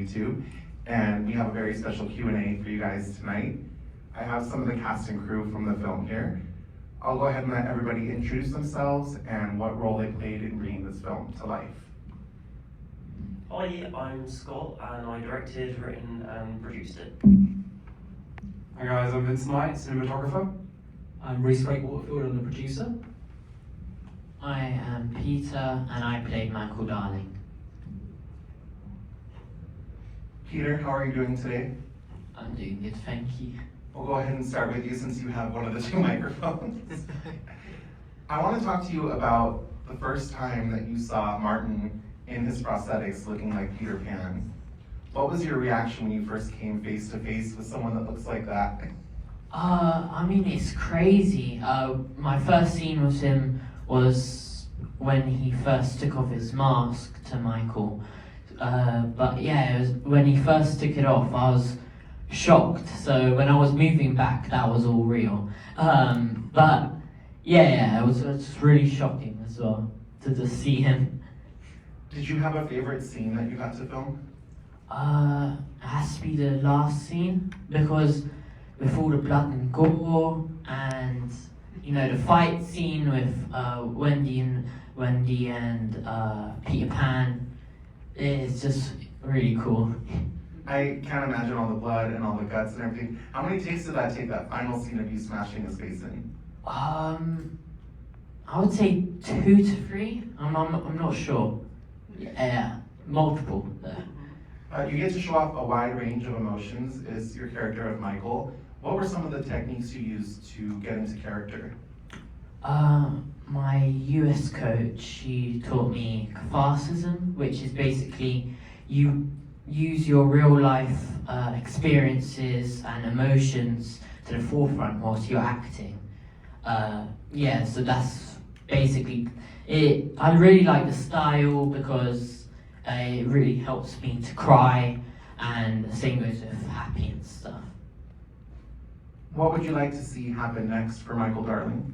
YouTube, and we have a very special Q&A for you guys tonight. I have some of the cast and crew from the film here. I'll go ahead and let everybody introduce themselves and what role they played in bringing this film to life. Hi, I'm Scott, and I directed, written, and produced it. Hi guys, I'm Vince Knight, cinematographer. I'm Rhys Frake-Waterfield, I'm the producer. I am Peter, and I played Michael Darling. Peter, how are you doing today? I'm doing good, thank you. We'll go ahead and start with you since you have one of the two microphones. I want to talk to you about the first time that you saw Martin in his prosthetics looking like Peter Pan. What was your reaction when you first came face to face with someone that looks like that? I mean, it's crazy. My first scene with him was when he first took off his mask to Michael. But yeah, it was when he first took it off, I was shocked. So when I was moving back, that was all real. But yeah, it was just really shocking as well to just see him. Did you have a favorite scene that you had to film? It has to be the last scene, because with all the blood and gore, and you know, the fight scene with Wendy and Peter Pan, it's just really cool. I can't imagine all the blood and all the guts and everything. How many takes did that take, that final scene of you smashing his face in? I would say 2 to 3. I'm not sure. Yeah, multiple there. You get to show off a wide range of emotions as your character of Michael. What were some of the techniques you used to get into character? My US coach, she taught me catharsism, which is basically you use your real life experiences and emotions to the forefront whilst you're acting. Yeah, so that's basically it. I really like the style because it really helps me to cry, and the same goes with happy and stuff. What would you like to see happen next for Michael Darling?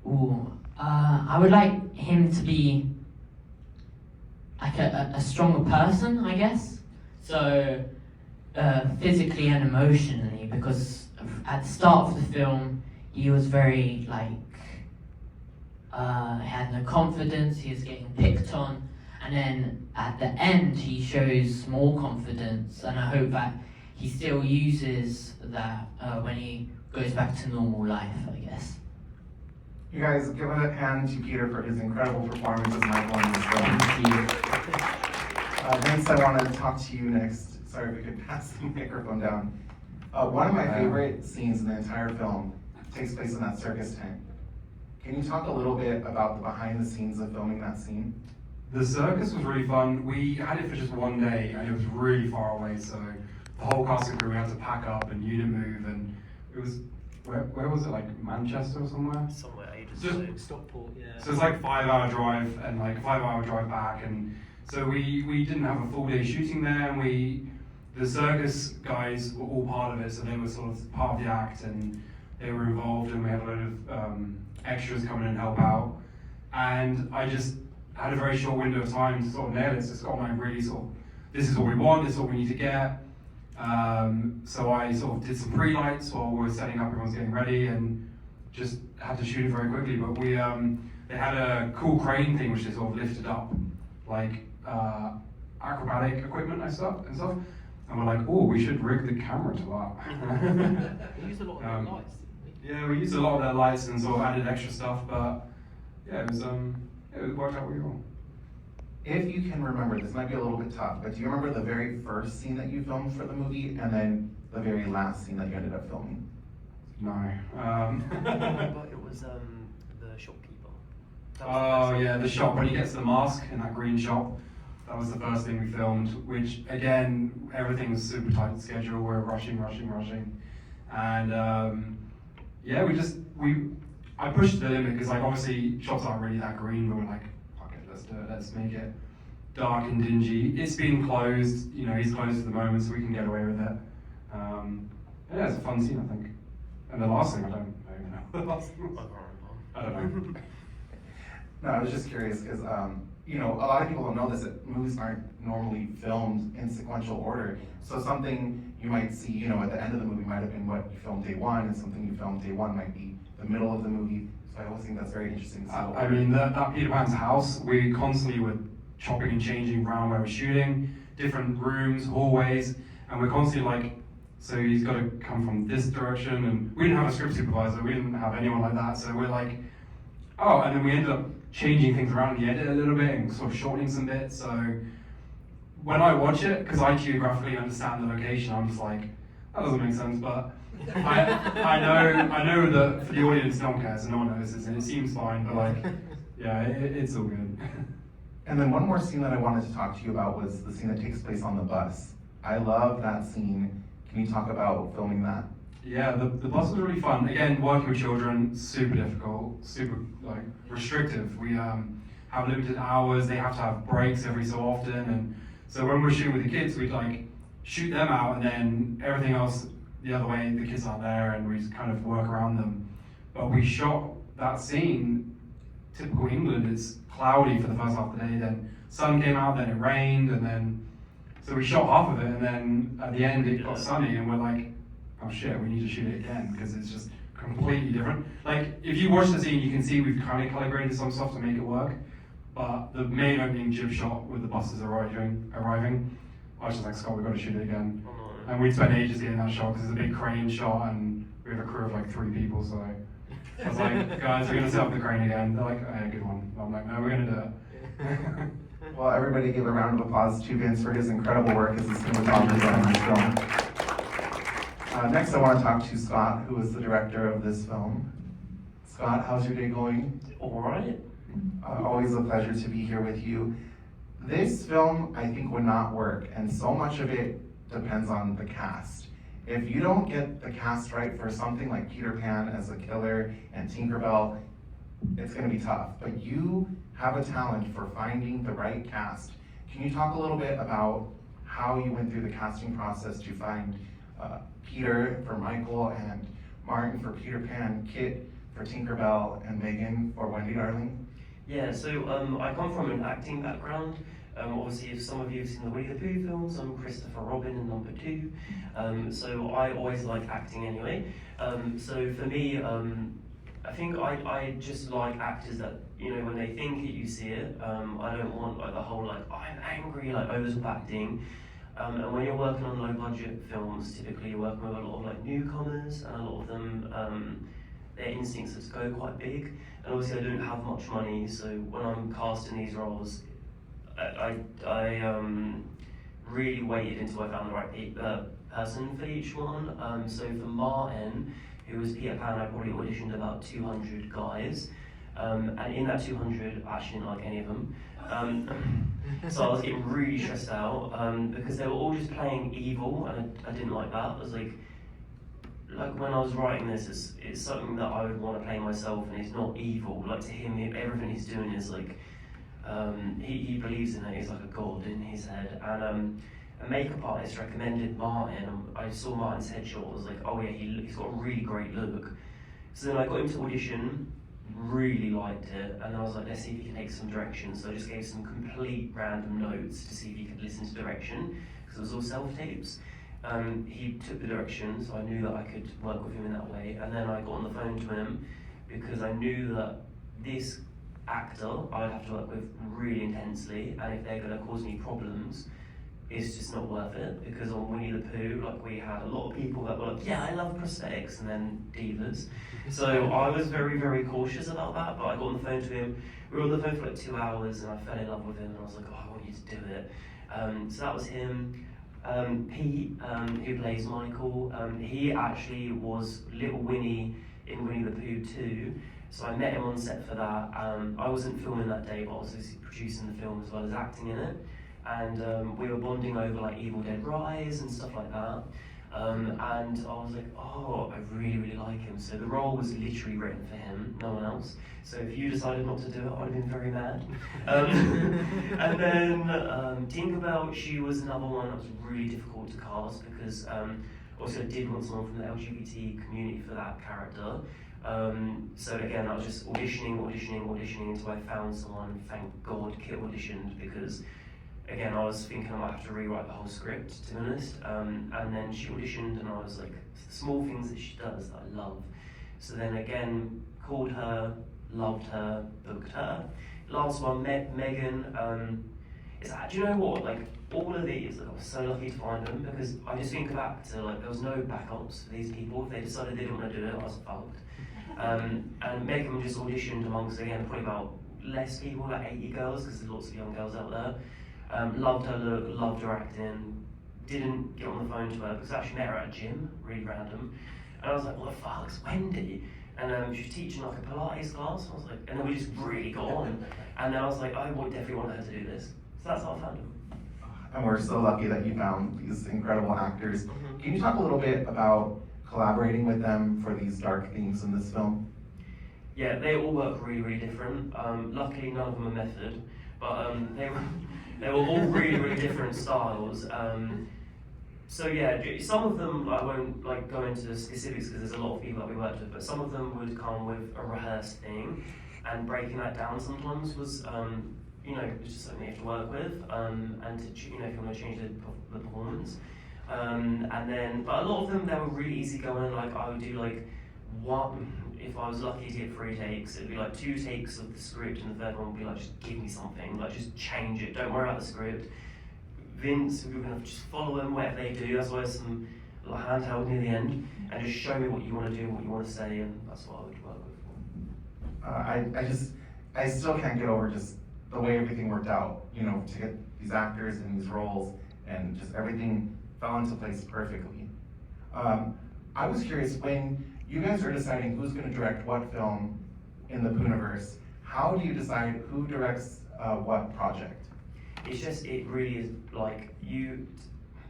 Ooh, I would like him to be like a stronger person, I guess. So physically and emotionally, because at the start of the film, he was very like, he had no confidence, he was getting picked on, and then at the end he shows more confidence, and I hope that he still uses that when he goes back to normal life, I guess. You guys give a hand to Peter for his incredible performance as Michael in this film. Thank you. Vince, I want to talk to you next. Sorry if we could pass the microphone down. One of my favorite scenes in the entire film takes place in that circus tent. Can you talk a little bit about the behind the scenes of filming that scene? The circus was really fun. We had it for just one day and it was really far away, so the whole cast and crew, we had to pack up and unit move, and it was, where was it, like Manchester or somewhere? Somewhere ages Just ago. Stockport, yeah. So it's like 5-hour drive and like a 5-hour drive back, and so we didn't have a full day shooting there, and the circus guys were all part of it, so they were sort of part of the act and they were involved, and we had a load of extras come in and help out, and I just had a very short window of time to sort of nail it. So Scott and I really sort of, this is what we want, this is what we need to get. So I sort of did some pre-lights while we were setting up, everyone's getting ready, and just had to shoot it very quickly. But they had a cool crane thing which they sort of lifted up, like acrobatic equipment and stuff. And we're like, oh, we should rig the camera to that. We used a lot of their lights, didn't we? Yeah, we used a lot of their lights and sort of added extra stuff, but yeah, it worked out really well. If you can remember, this might be a little bit tough, but do you remember the very first scene that you filmed for the movie and then the very last scene that you ended up filming? No. But it was the shopkeeper. That was Oh the first yeah, one. the shop when he gets the mask in that green shop. That was the first thing we filmed, which again, everything was super tight schedule. We're rushing. And yeah, I pushed the limit because like obviously shots aren't really that green, but we're like, fuck it, let's do it, let's make it dark and dingy. It's been closed, you know, he's closed at the moment, so we can get away with it. Yeah, it's a fun scene, I think. And the last thing, I don't even know. The last thing was, I don't know. No, I was just curious because you know, a lot of people don't know this, that movies aren't normally filmed in sequential order. So something you might see, you know, at the end of the movie might have been what you filmed day one, and something you filmed day one might be the middle of the movie. So I always think that's very interesting to see. I mean, that Peter Pan's house, we constantly were chopping and changing around where we're shooting, different rooms, hallways, and we're constantly like, so he's got to come from this direction, and we didn't have a script supervisor, we didn't have anyone like that, so we're like, oh, and then we ended up changing things around in the edit a little bit and sort of shortening some bits, so when I watch it, because I geographically understand the location, I'm just like, that doesn't make sense, but I know that for the audience, no one cares and no one notices, and it seems fine, but like, yeah, it's all good. And then one more scene that I wanted to talk to you about was the scene that takes place on the bus. I love that scene. Can you talk about filming that? Yeah, the bus was really fun. Again, working with children, super difficult, super like restrictive. We have limited hours, they have to have breaks every so often, and so when we're shooting with the kids, we'd like shoot them out and then everything else the other way, the kids aren't there and we just kind of work around them. But we shot that scene, typical England, it's cloudy for the first half of the day, then sun came out, then it rained, and then, so we shot half of it, and then at the end it got sunny, and we're like, oh shit, we need to shoot it again, because it's just completely different. Like, if you watch the scene, you can see we've kind of calibrated some stuff to make it work, but the main opening jib shot with the buses arriving, I was just like, Scott, we've got to shoot it again. And we spent ages getting that shot, because it's a big crane shot, and we have a crew of like 3 people, so I was like, guys, we're going to set up the crane again. They're like, oh, yeah, good one. I'm like, no, we're going to do it. Well, everybody give a round of applause to Vince for his incredible work as a cinematographer on this film. Next, I want to talk to Scott, who is the director of this film. Scott, how's your day going? All right. Always a pleasure to be here with you. This film, I think, would not work, and so much of it depends on the cast. If you don't get the cast right for something like Peter Pan as a killer and Tinkerbell, it's going to be tough. But you have a talent for finding the right cast. Can you talk a little bit about how you went through the casting process to find Peter for Michael and Martin for Peter Pan, Kit for Tinkerbell, and Megan for Wendy Darling? Yeah, so I come from an acting background. Obviously, if some of you have seen the Winnie the Pooh films, I'm Christopher Robin in number 2. So I always like acting anyway. So for me, I think I just like actors that, you know, when they think it, you see it. I don't want like the whole like, oh, I'm angry, like over-acting. And when you're working on low-budget films, typically you're working with a lot of like newcomers, and a lot of them, their instincts are to go quite big. And obviously I don't have much money, so when I'm casting these roles, I really waited until I found the right person for each one. So for Martin, who was Peter Pan, I probably auditioned about 200 guys. And in that 200, I actually didn't like any of them. So I was getting really stressed out because they were all just playing evil, and I didn't like that. I was like when I was writing this, it's something that I would want to play myself, and it's not evil. Like to him, everything he's doing is like, he believes in it, he's like a god in his head. And a makeup artist recommended Martin, and I saw Martin's headshot, I was like, oh yeah, he's got a really great look. So then I got him to audition, really liked it, and I was like, let's see if he can take some direction. So I just gave some complete random notes to see if he could listen to direction, because it was all self-tapes. He took the direction, so I knew that I could work with him in that way. And then I got on the phone to him, because I knew that this actor I'd have to work with really intensely, and if they're going to cause me problems, it's just not worth it. Because on Winnie the Pooh, like, we had a lot of people that were like, yeah, I love prosthetics, and then divas. So I was very, very cautious about that, but I got on the phone to him. We were on the phone for like 2 hours, and I fell in love with him, and I was like, oh, I want you to do it. So that was him. Pete, who plays Michael, he actually was Little Winnie in Winnie the Pooh 2. So I met him on set for that. I wasn't filming that day, but I was producing the film as well as acting in it. And we were bonding over like Evil Dead Rise and stuff like that. And I was like, oh, I really, really like him. So the role was literally written for him, no one else. So if you decided not to do it, I'd have been very mad. And then Tinkerbell, she was another one that was really difficult to cast, because also I did want someone from the LGBT community for that character. So again, I was just auditioning until I found someone. Thank God Kit auditioned, because again, I was thinking I might have to rewrite the whole script, to be honest. And then she auditioned, and I was like, it's the small things that she does that I love. So then again, called her, loved her, booked her. Last one, Megan. Do you know what? Like, all of these, I was so lucky to find them, because I just think back to, like, there was no backups for these people. If they decided they didn't want to do it, I was fucked. And Megan just auditioned amongst, again, probably about less people, like 80 girls, because there's lots of young girls out there. Loved her look, loved her acting, didn't get on the phone to her, because I actually met her at a gym, really random. And I was like, what the fuck, it's Wendy? And she was teaching like a Pilates class, I was like, and then we just really got on. And then I was like, I definitely want her to do this. So that's how I found him. And we're so lucky that you found these incredible actors. Can you talk a little bit about collaborating with them for these dark themes in this film? Yeah, they all work really, really different. Luckily, none of them are method, but they were all really, really different styles. So yeah, some of them I won't like go into the specifics because there's a lot of people that we worked with, but some of them would come with a rehearsed thing, and breaking that down sometimes was, it's just something you have to work with, and to, if you want to change the performance. But a lot of them, they were really easy going. Like I would do like one, if I was lucky to get 3 takes, it'd be like 2 takes of the script, and the third one would be like, just give me something, like just change it, don't worry about the script. Vince, we were going to just follow them, whatever they do, as well as some like, handheld near the end, and just show me what you want to do, what you want to say, and that's what I would work with. I still can't get over just the way everything worked out, to get these actors in these roles, and just everything fell into place perfectly. I was curious, when you guys are deciding who's going to direct what film in the Pooniverse, how do you decide who directs what project? It's just, it really is like,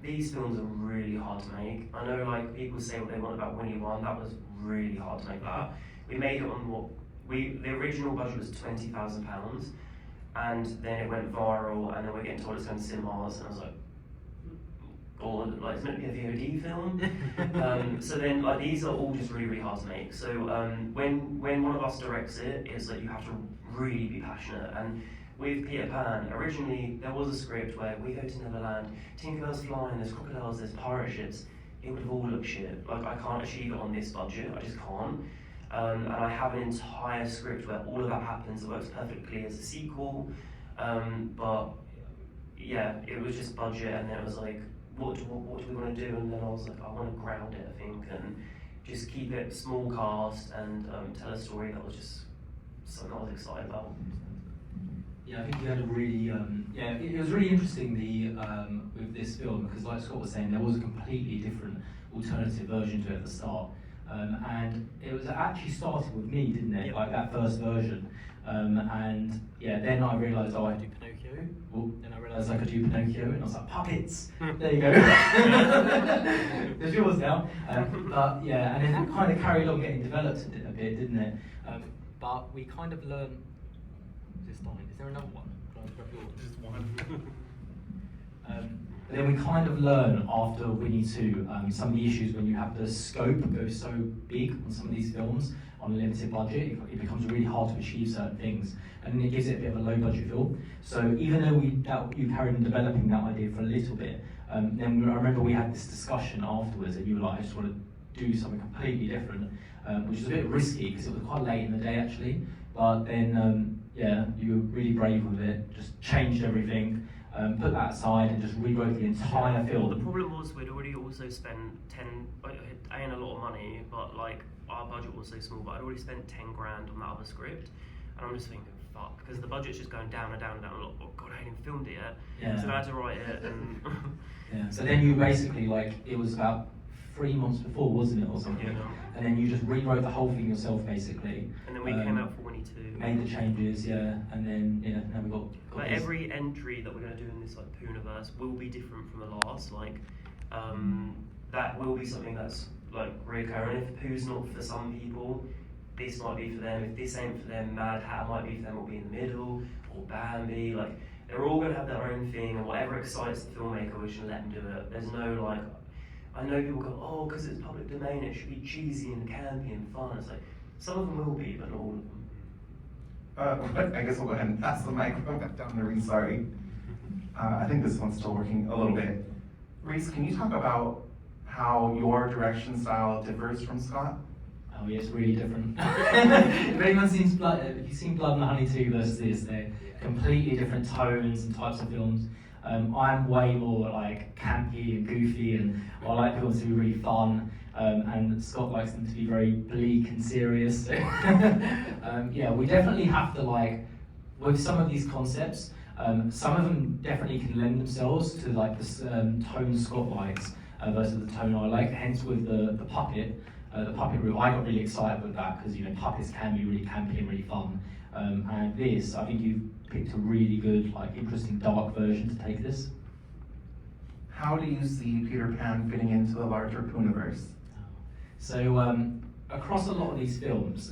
these films are really hard to make. I know like people say what they want about Winnie One, that was really hard to make that. We made it on the original budget was £20,000, and then it went viral, and then we're getting told it's going to cinemas, and I was like, God, like it's meant to be a VOD film. So then like these are all just really, really hard to make. So when one of us directs it, it's like you have to really be passionate. And with Peter Pan, originally there was a script where we go to Neverland, Tinkerbell's flying, there's crocodiles, there's pirate ships. It would have all looked shit. Like I can't achieve it on this budget, I just can't. And I have an entire script where all of that happens. It works perfectly as a sequel. But yeah, it was just budget, and then it was like, what do we want to do? And then I was like, I want to ground it, I think, and just keep it small cast, and tell a story that was just something I was excited about. Yeah, I think you had a really, it was really interesting with this film, because like Scott was saying, there was a completely different alternative version to it at the start. And it was actually started with me, didn't it? Like that first version. And yeah, then I realised, I do Pinocchio. Well, then I realised I could do Pinocchio, and I was like, puppets! There you go. There's yours now. But yeah, and then it kind of carried on getting developed a bit, didn't it? But we kind of learned. Is there another one? Can I grab yours? Just one. But then we kind of learn after Winnie 2 some of the issues when you have the scope go so big on some of these films on a limited budget. It becomes really hard to achieve certain things, and it gives it a bit of a low budget feel. So even though you carried on developing that idea for a little bit, then I remember we had this discussion afterwards, and you were like, I just want to do something completely different, which was a bit risky because it was quite late in the day actually. But then yeah, you were really brave with it, just changed everything. Put that aside and just rewrote the entire film. The problem was we'd already also spent I ain't a lot of money, but like our budget was so small, but I'd already spent 10 grand on that other script, and I'm just thinking, fuck, because the budget's just going down and down and down. Oh god, I hadn't filmed it yet. Yeah. So I had to write it, and yeah. So then you basically it was about 3 months before, wasn't it, or something? Yeah. And then you just rewrote the whole thing yourself, basically. And then we came out for Winnie 2. Made the changes, yeah, and then now we got. Like every entry that we're going to do in this like Pooniverse will be different from the last. Like that will be something that's like recurring. If Pooh's not for some people, this might be for them. If this ain't for them, Mad Hat might be for them. Will be in the middle, or Bambi. Like they're all going to have their own thing, and whatever excites the filmmaker, we should let them do it. There's no I know people go, oh, because it's public domain, it should be cheesy and campy and fun. It's like, Some of them will be, but not all of them. I guess we'll go ahead and pass the microphone back down to Rhys, sorry. I think this one's still working a little bit. Rhys, can you talk about how your direction style differs from Scott? Oh yeah, it's really different. If anyone seen if you've seen Blood and Honey 2 versus this, they're completely different tones and types of films. I'm way more like campy and goofy, and I like films to be really fun. And Scott likes them to be very bleak and serious. Yeah, we definitely have to like, with some of these concepts, some of them definitely can lend themselves to like the tone Scott likes versus the tone I like. Hence with the puppet room, I got really excited with that because puppets can be really campy and really fun. And this, I think you've picked a really good, like, interesting dark version to take this. How do you see Peter Pan fitting into the larger Pooniverse? So across a lot of these films,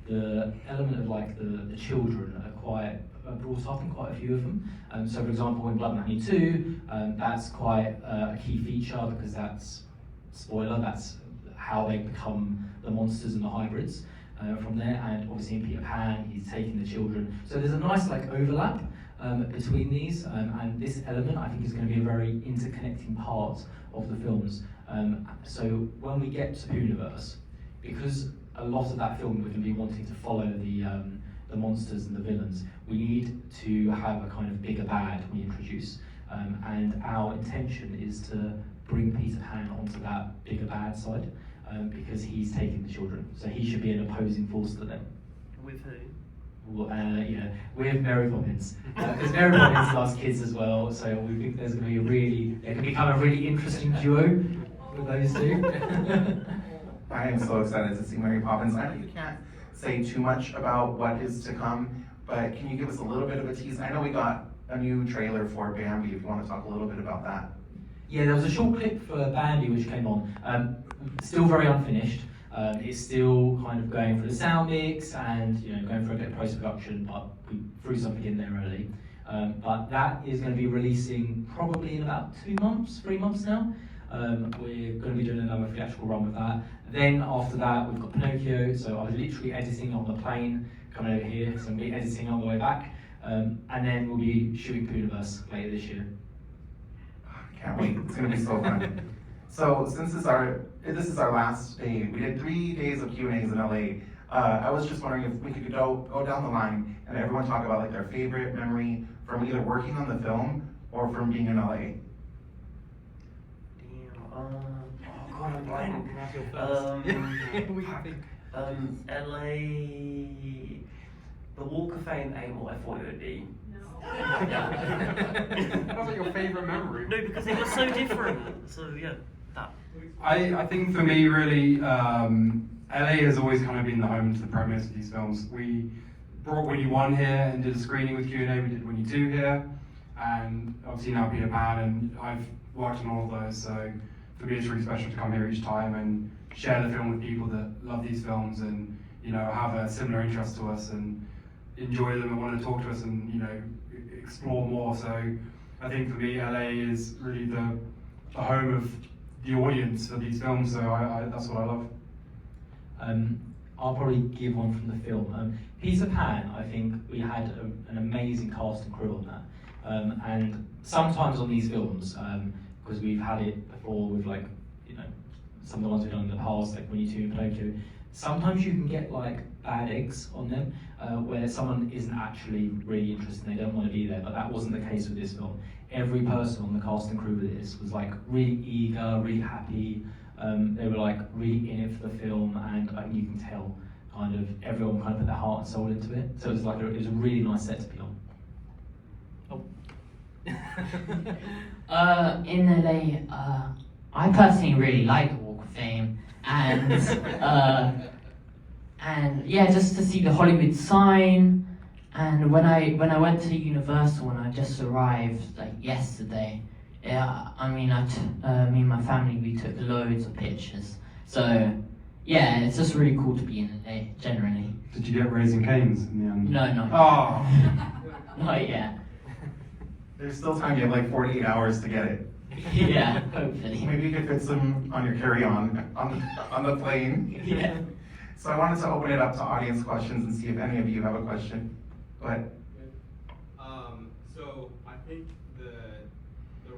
the element of like the children are quite brought up in quite a few of them. So for example, in Blood and Honey 2, that's quite a key feature because that's, spoiler, that's how they become the monsters and the hybrids from there. And obviously in Peter Pan, he's taking the children. So there's a nice like overlap between these, and this element I think is going to be a very interconnecting part of the films. So when we get to Pooniverse, because a lot of that film we're going to be wanting to follow the monsters and the villains, we need to have a kind of bigger bad we introduce, and our intention is to bring Peter Pan onto that bigger bad side, because he's taking the children, so he should be an opposing force to them. With who? With Mary Poppins. Because Mary Poppins loves kids as well, so we think there's going to be it can become a really interesting duo with those two. I am so excited to see Mary Poppins. I know you can't say too much about what is to come, but can you give us a little bit of a tease? I know we got a new trailer for Bambi, if you want to talk a little bit about that. Yeah, there was a short clip for Bambi which came on. Still very unfinished. It's still kind of going for the sound mix and going for a bit of post-production, but we threw something in there early. But that is going to be releasing probably in about 3 months now. We're going to be doing another theatrical run with that. Then after that, we've got Pinocchio. So I was literally editing on the plane coming over here, so I'll be editing on the way back. And then we'll be shooting Pooniverse later this year. Can't wait, it's gonna be so fun. So since this is our last day, we did 3 days of Q&As in LA. I was just wondering if we could go down the line and everyone talk about like their favorite memory from either working on the film or from being in LA. Oh god, I'm blank. LA, the Walk of Fame ain't what I thought it would be. That was like your favourite memory. No, because they were so different. So yeah, that. I think for me, really, LA has always kind of been the home to the premieres of these films. We brought Winnie 1 here and did a screening with Q&A. We did Winnie 2 here, and obviously now Peter Pan, and I've worked on all of those. So for me, it's really special to come here each time and share the film with people that love these films and have a similar interest to us and enjoy them and want to talk to us and explore more. So I think for me, LA is really the home of the audience for these films. So that's what I love. I'll probably give one from the film. Peter Pan, I think we had an amazing cast and crew on that. And sometimes on these films, because we've had it before with some of the ones we've done in the past, like Winnie 2 and Pinocchio, sometimes you can get like bad eggs on them, where someone isn't actually really interested and they don't want to be there, but that wasn't the case with this film. Every person on the cast and crew with this was like really eager, really happy. They were like really in it for the film, and I think you can tell kind of everyone kind of put their heart and soul into it. So it was like it was a really nice set to be on. In LA, I personally really like the Walk of Fame, and yeah, just to see the Hollywood sign. And when I went to Universal when I just arrived like yesterday, yeah, I mean, me and my family, we took loads of pictures. So yeah, it's just really cool to be in LA generally. Did you get Raising Cane's in the end? No, not Oh. not yet. There's still time, you have like 48 hours to get it. Yeah, hopefully. Maybe you could fit some on your carry-on on the plane. Yeah. So I wanted to open it up to audience questions and see if any of you have a question. Go ahead. So I think the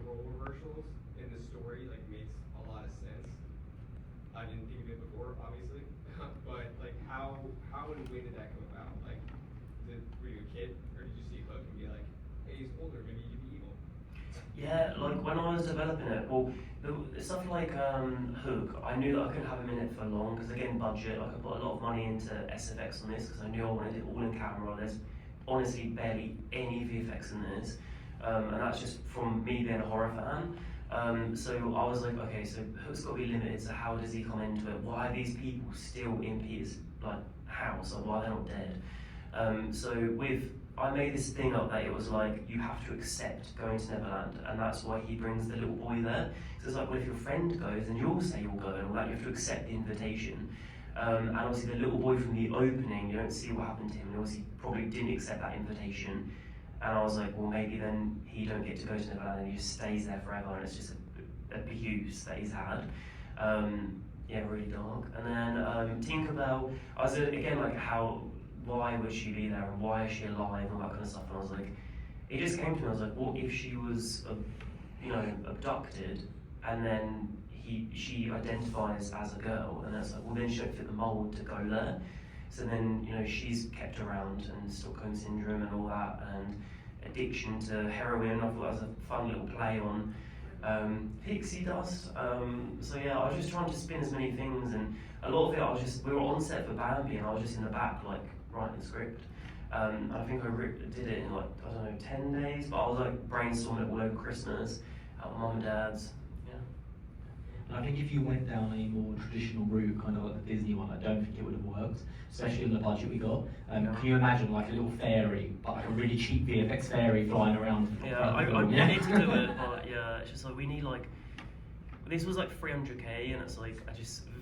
role reversals in the story like makes a lot of sense. I didn't think of it before, obviously, but like how and when did that come about? Like, were you a kid, or did you see Hook and be like, hey, he's older, maybe he could be evil? Yeah, like when I was developing it, well, the stuff like Hook, I knew that I couldn't have him in it for long because again, budget. Like I put a lot of money into SFX on this because I knew I wanted it all in camera. There's honestly barely any VFX in this, and that's just from me being a horror fan. So I was like, okay, so Hook's got to be limited. So how does he come into it? Why are these people still in Peter's like house? Or why they're not dead? I made this thing up that it was like you have to accept going to Neverland, and that's why he brings the little boy there. So it's like, well, if your friend goes, then you'll say you'll go, and all that. You have to accept the invitation. And obviously, the little boy from the opening, you don't see what happened to him. And obviously, probably didn't accept that invitation. And I was like, well, maybe then he don't get to go to Neverland, and he just stays there forever, and it's just a abuse that he's had. Yeah, really dark. And then Tinkerbell, I was again like, why would she be there, and why is she alive, and all that kind of stuff. And I was like, it just came to me. I was like, what if she was, abducted, and then she identifies as a girl, and that's like, well, then she don't fit the mold to go there. So then, she's kept around, and Stockholm syndrome and all that, and addiction to heroin. I thought that was a fun little play on pixie dust. So yeah, I was just trying to spin as many things, and a lot of it, we were on set for Bambi, and I was just in the back, like, writing the script. I think I did it in, like, I don't know, 10 days, but I was, like, brainstorming it all over Christmas, at my mum and dad's. And I think if you went down a more traditional route, kind of like the Disney one, I don't think it would have worked, especially in the budget we got. Can you imagine like a little fairy, but like a really cheap VFX fairy flying around? Yeah, I wanted to do it, but yeah, it's just like we need like, this was like 300k, and it's like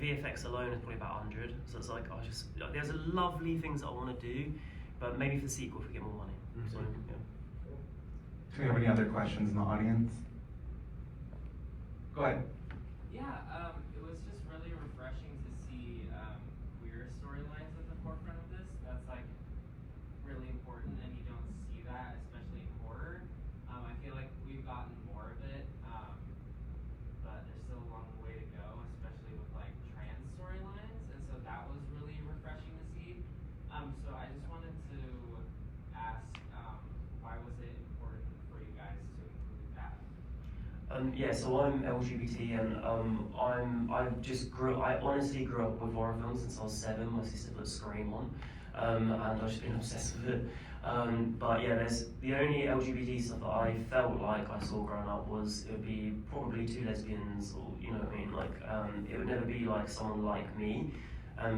VFX alone is probably about 100. So it's like there's lovely things that I want to do, but maybe for the sequel if we get more money. Mm-hmm. So yeah. Do we have any other questions in the audience? Go ahead. Yeah, it was just really refreshing to see queer storylines at the forefront of this. That's like really important, and you don't see that, especially in horror. I feel like we've gotten more of it, but there's still a long way to go, especially with like trans storylines, and so that was really refreshing to see. So I just wanted to ask, why was it important for you guys to include that? Yeah, so I'm LGBT, and I honestly grew up with horror films since I was 7. My sister put Scream on, and I've just been obsessed with it. But yeah, there's the only LGBT stuff that I felt like I saw growing up was it would be probably 2 lesbians, or you know what I mean, like it would never be like someone like me.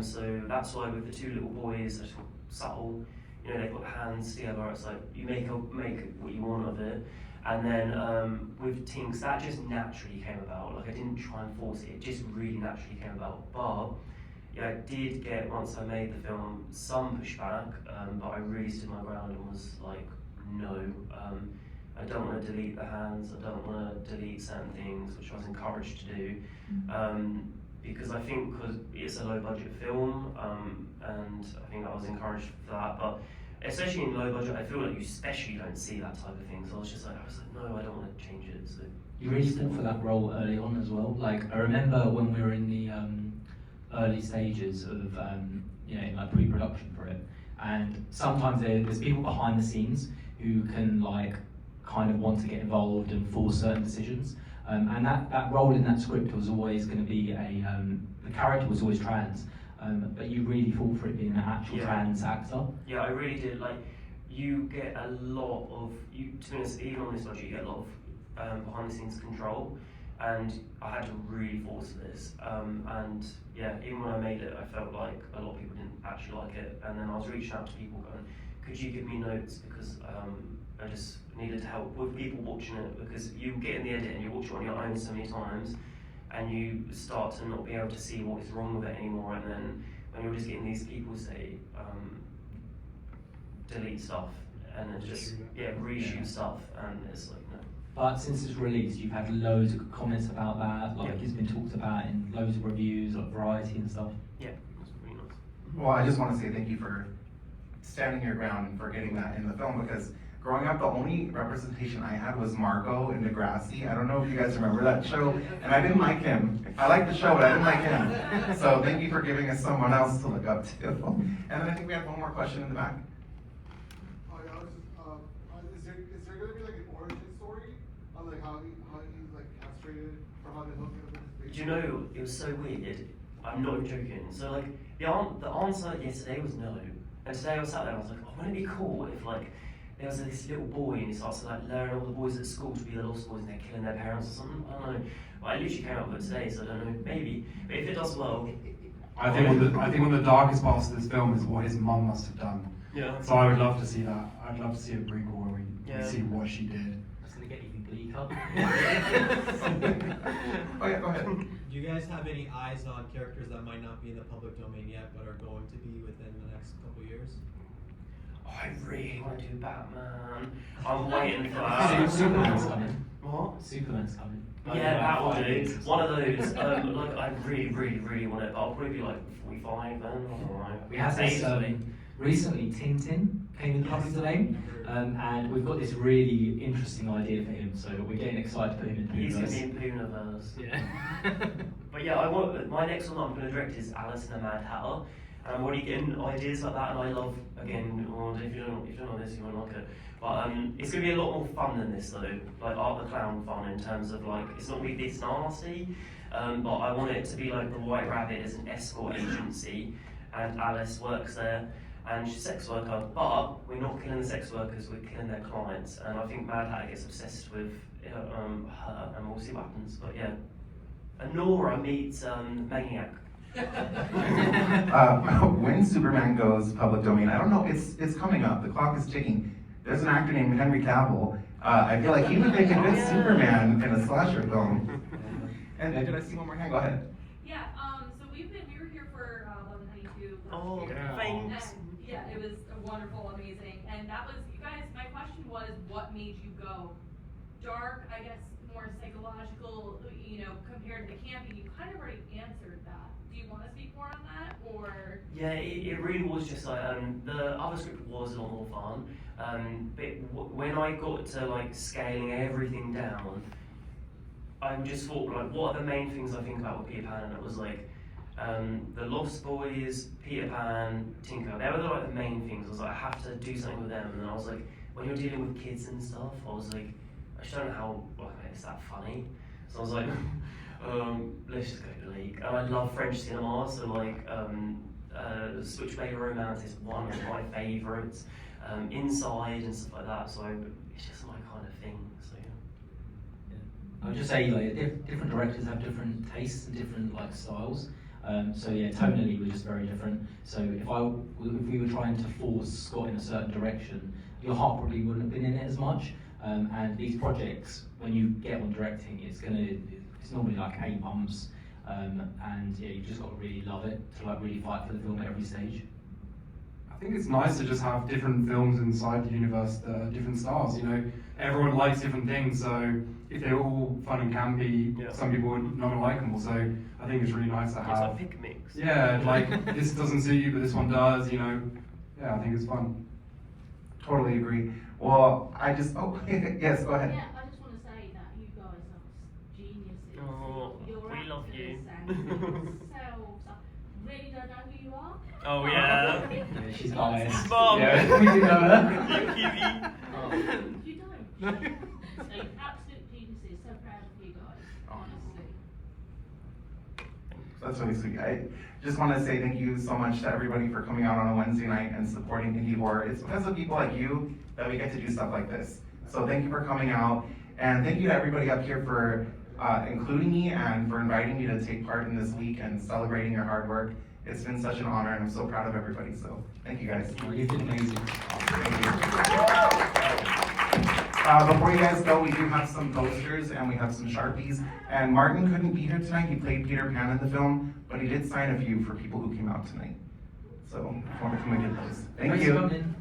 So that's why with the 2 little boys, they're subtle. They've got hands together. It's like you make what you want of it. And then with Tinks, that just naturally came about. Like I didn't try and force it; it just really naturally came about. But yeah, I did get, once I made the film, some pushback. But I really stood my ground and was like, no, I don't want to delete the hands. I don't want to delete certain things, which I was encouraged to do. Because I think because it's a low budget film, and I think I was encouraged for that. But especially in low budget, I feel like you especially don't see that type of thing. So I was like, no, I don't want to change it. So You really fought for that role early on as well. Like I remember when we were in the early stages of in like pre-production for it, and sometimes there's people behind the scenes who can like kind of want to get involved and force certain decisions. And that role in that script was always going to be the character was always trans, but you really fought for it being an actual trans actor. Yeah, I really did. Like, you get a lot of, to be honest, even on this budget, you get a lot of behind the scenes control, and I had to really force this. And yeah, even when I made it, I felt like a lot of people didn't actually like it, and then I was reaching out to people going, could you give me notes, because I just needed help with people watching it, because you get in the edit and you watch it on your own so many times, and you start to not be able to see what is wrong with it anymore, and then when you're just getting these people say, delete stuff, and then just, reshoot stuff, and it's like, no. But since it's released, you've had loads of comments about that, like it's been talked about in loads of reviews, like Variety and stuff. Yeah, that's really nice. Well, I just want to say thank you for standing your ground and for getting that in the film, because growing up, the only representation I had was Marco in Degrassi. I don't know if you guys remember that show, and I didn't like him. I liked the show, but I didn't like him. So thank you for giving us someone else to look up to. And then I think we have one more question in the back. Oh, yeah, I was just, is there gonna be like an origin story on like how he's like castrated or how they hook him up in his Do you know, it was so weird. I'm not even joking. So like, the answer yesterday was no. And today I was sat there and I was like, oh, wouldn't it be cool if like, there was this little boy and he starts to like learn all the boys at school to be the lost boys and they're killing their parents or something? I don't know. Well, I literally came up with it today, so I don't know, maybe. But if it does well... I think one of the darkest parts of this film is what his mum must have done. Yeah. So I would love to see that. I'd love to see a prequel where we see what she did. That's gonna get even bleaker. Oh yeah, go ahead. Do you guys have any eyes on characters that might not be in the public domain yet, but are going to be within the next couple years? Oh, I really want to do Batman. I'm waiting for that. Superman's coming. What? Superman's coming. Yeah, that will do. One of those. Like, I really want it, but I'll probably be like 45 then. Alright. We have this recently. Tintin came in the public domain, and we've got this really interesting idea for him. So we're getting excited to put him in the He's going to universe. be in Poonaverse. Yeah. But yeah, I want my next one that I'm going to direct is Alice in the Mad Hatter. And I'm already getting ideas like that, and I love, again, if you don't know this, you won't like it. But it's going to be a lot more fun than this though, like Art the Clown fun in terms of like, it's not really this nasty, but I want it to be like the White Rabbit is an escort agency, and Alice works there, and she's a sex worker, but we're not killing the sex workers, we're killing their clients, and I think Mad Hatter gets obsessed with her, and we'll see what happens, but yeah. And Nora meets Maniac. When Superman goes public domain, I don't know, it's coming up, the clock is ticking. There's an actor named Henry Cavill. I feel like he would make a good Superman in a slasher film. And did I see one more hand? Go ahead. Yeah, so we were here for 1192. Oh, yeah. thanks. Yeah, it was wonderful, amazing. And that was, you guys, my question was, what made you go dark, I guess, more psychological, compared to the campy? You kind of already answered that. Do you want to speak more on that, or? Yeah, it really was just like, the other script was a lot more fun, but when I got to like scaling everything down, I just thought like, what are the main things I think about with Peter Pan? And it was like, the Lost Boys, Peter Pan, Tinker, they were like the main things. I was like, I have to do something with them. And then I was like, when you're dealing with kids and stuff, I was like, I just don't know how, like, it's that funny. So I was like, let's just go to the league. And I love French cinema, so like, Switchblade Romance is one of my favourites. Inside and stuff like that, so it's just my kind of thing. So yeah. I would just say like different directors have different tastes and different like styles. So yeah, tonally we're just very different. So if we were trying to force Scott in a certain direction, your heart probably wouldn't have been in it as much. And these projects, when you get on directing, it's normally like 8 months, and yeah, you just got to really love it to like really fight for the film at every stage. I think it's nice to just have different films inside the universe that are different styles. Everyone likes different things, so if they're all fun and campy, some people are not gonna like them all. So I think it's really nice to It's have. like pick mix. Yeah, like this doesn't suit you, but this one does. Yeah, I think it's fun. Totally agree. Well, yes, go ahead. Yeah, I just want to say that you guys are geniuses. Oh, Your we love actors you. and yourselves. Really don't know who you are. Oh yeah. Yeah, she's biased. Mom. Yeah, we do know her. You don't. So absolute geniuses. So proud of you guys. Honestly. That's really sweet. I just want to say thank you so much to everybody for coming out on a Wednesday night and supporting indie horror. It's because of people like you that we get to do stuff like this. So thank you for coming out, and thank you to everybody up here for including me and for inviting me to take part in this week and celebrating your hard work. It's been such an honor, and I'm so proud of everybody. So thank you guys. You've been amazing. Thank you. Before you guys go, we do have some posters and we have some Sharpies. And Martin couldn't be here tonight. He played Peter Pan in the film, but he did sign a few for people who came out tonight. So if you want to come and get those. Thank Thanks you. for coming.